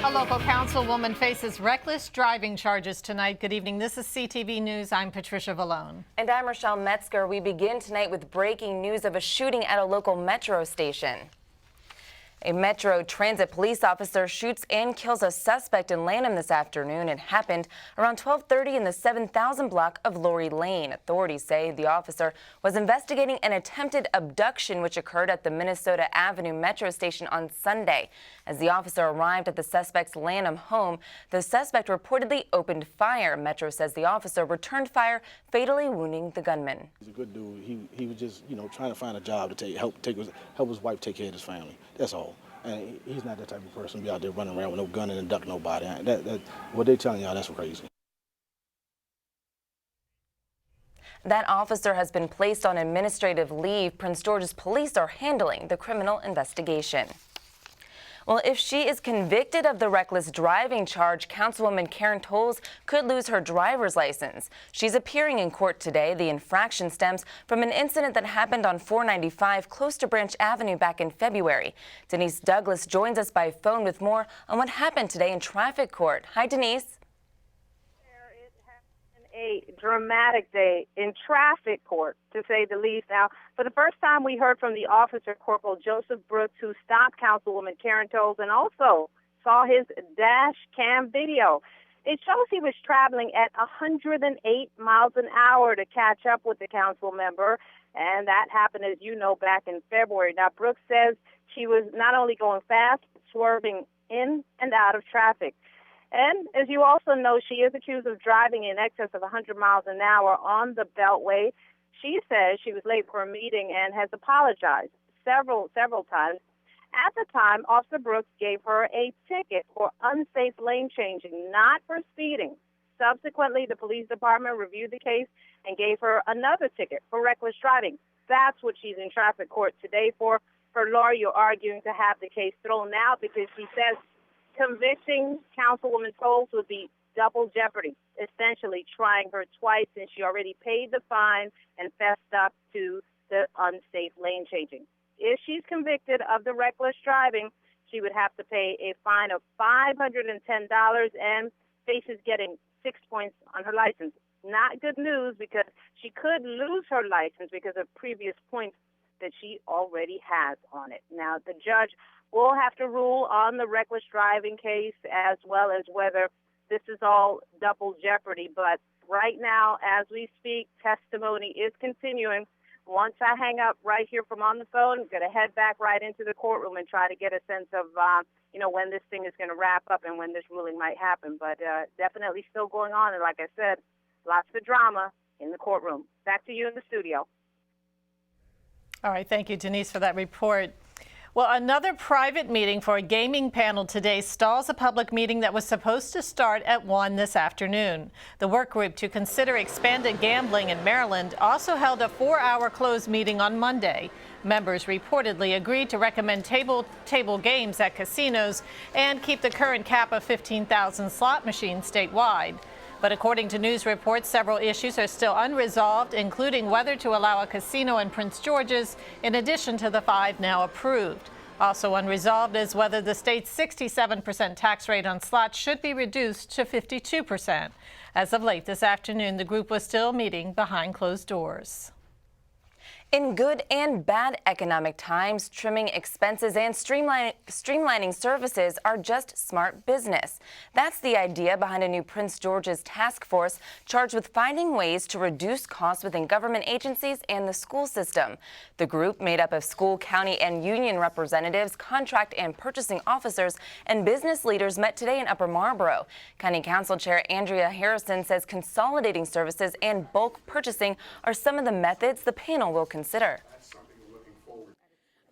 A local councilwoman faces reckless driving charges tonight. Good evening. This is CTV News. I'm Patricia Vallone. And I'm Rochelle Metzger. We begin tonight with breaking news of a shooting at a local metro station. A Metro Transit police officer shoots and kills a suspect in Lanham this afternoon. It happened around 12:30 in the 7000 block of Lori Lane. Authorities say the officer was investigating an attempted abduction which occurred at the Minnesota Avenue Metro station on Sunday. As the officer arrived at the suspect's Lanham home, the suspect reportedly opened fire. Metro says the officer returned fire, fatally wounding the gunman. He's a good dude. He was just, trying to find a job to help his wife take care of his family. That's all. And he's not that type of person to be out there running around with no gun and abduct nobody. What they telling y'all, that's crazy. That officer has been placed on administrative leave. Prince George's police are handling the criminal investigation. Well, if she is convicted of the reckless driving charge, Councilwoman Karen Tolles could lose her driver's license. She's appearing in court today. The infraction stems from an incident that happened on 495 close to Branch Avenue back in February. Denise Douglas joins us by phone with more on what happened today in traffic court. Hi, Denise. A dramatic day in traffic court, to say the least. Now, for the first time, we heard from the officer, Corporal Joseph Brooks, who stopped Councilwoman Karen Tolles and also saw his dash cam video. It shows he was traveling at 108 miles an hour to catch up with the council member, and that happened, as you know, back in February. Now, Brooks says she was not only going fast, but swerving in and out of traffic. And as you also know, she is accused of driving in excess of 100 miles an hour on the Beltway. She says she was late for a meeting and has apologized several times. At the time, Officer Brooks gave her a ticket for unsafe lane changing, not for speeding. Subsequently, the police department reviewed the case and gave her another ticket for reckless driving. That's what she's in traffic court today for. Her lawyer arguing to have the case thrown out because she says convicting Councilwoman Tolles would be double jeopardy, essentially trying her twice since she already paid the fine and fessed up to the unsafe lane changing. If she's convicted of the reckless driving, she would have to pay a fine of $510 and faces getting 6 points on her license. Not good news because she could lose her license because of previous points that she already has on it. Now, the judge will have to rule on the reckless driving case as well as whether this is all double jeopardy. But right now, as we speak, testimony is continuing. Once I hang up right here from on the phone, I'm going to head back right into the courtroom and try to get a sense of, when this thing is going to wrap up and when this ruling might happen. But definitely still going on. And like I said, lots of drama in the courtroom. Back to you in the studio. All right. Thank you, Denise, for that report. Well, another private meeting for a gaming panel today stalls a public meeting that was supposed to start at 1 this afternoon. The work group to consider expanded gambling in Maryland also held a 4-hour closed meeting on Monday. Members reportedly agreed to recommend table games at casinos and keep the current cap of 15,000 slot machines statewide. But according to news reports, several issues are still unresolved, including whether to allow a casino in Prince George's in addition to the 5 now approved. Also unresolved is whether the state's 67% tax rate on slots should be reduced to 52%. As of late this afternoon, the group was still meeting behind closed doors. In good and bad economic times, trimming expenses and streamlining services are just smart business. That's the idea behind a new Prince George's task force charged with finding ways to reduce costs within government agencies and the school system. The group, made up of school, county, and union representatives, contract and purchasing officers, and business leaders, met today in Upper Marlboro. County Council Chair Andrea Harrison says consolidating services and bulk purchasing are some of the methods the panel will consider.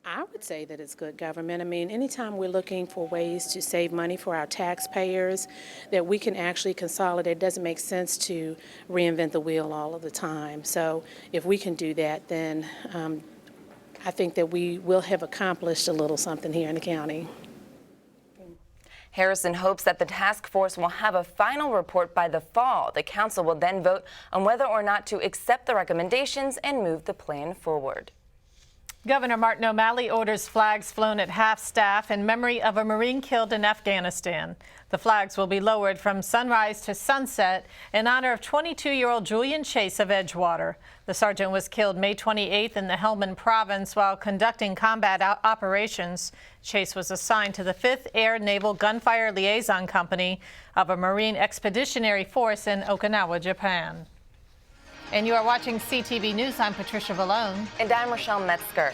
I would say that it's good government. I mean, anytime we're looking for ways to save money for our taxpayers, that we can actually consolidate. It doesn't make sense to reinvent the wheel all of the time. So if we can do that, then I think that we will have accomplished a little something here in the county. Harrison hopes that the task force will have a final report by the fall. The council will then vote on whether or not to accept the recommendations and move the plan forward. Governor Martin O'Malley orders flags flown at half-staff in memory of a Marine killed in Afghanistan. The flags will be lowered from sunrise to sunset in honor of 22-year-old Julian Chase of Edgewater. The sergeant was killed May 28th in the Helmand province while conducting combat operations. Chase was assigned to the 5th Air Naval Gunfire Liaison Company of a Marine Expeditionary Force in Okinawa, Japan. And you are watching CTV News. I'm Patricia Vallone. And I'm Rochelle Metzger.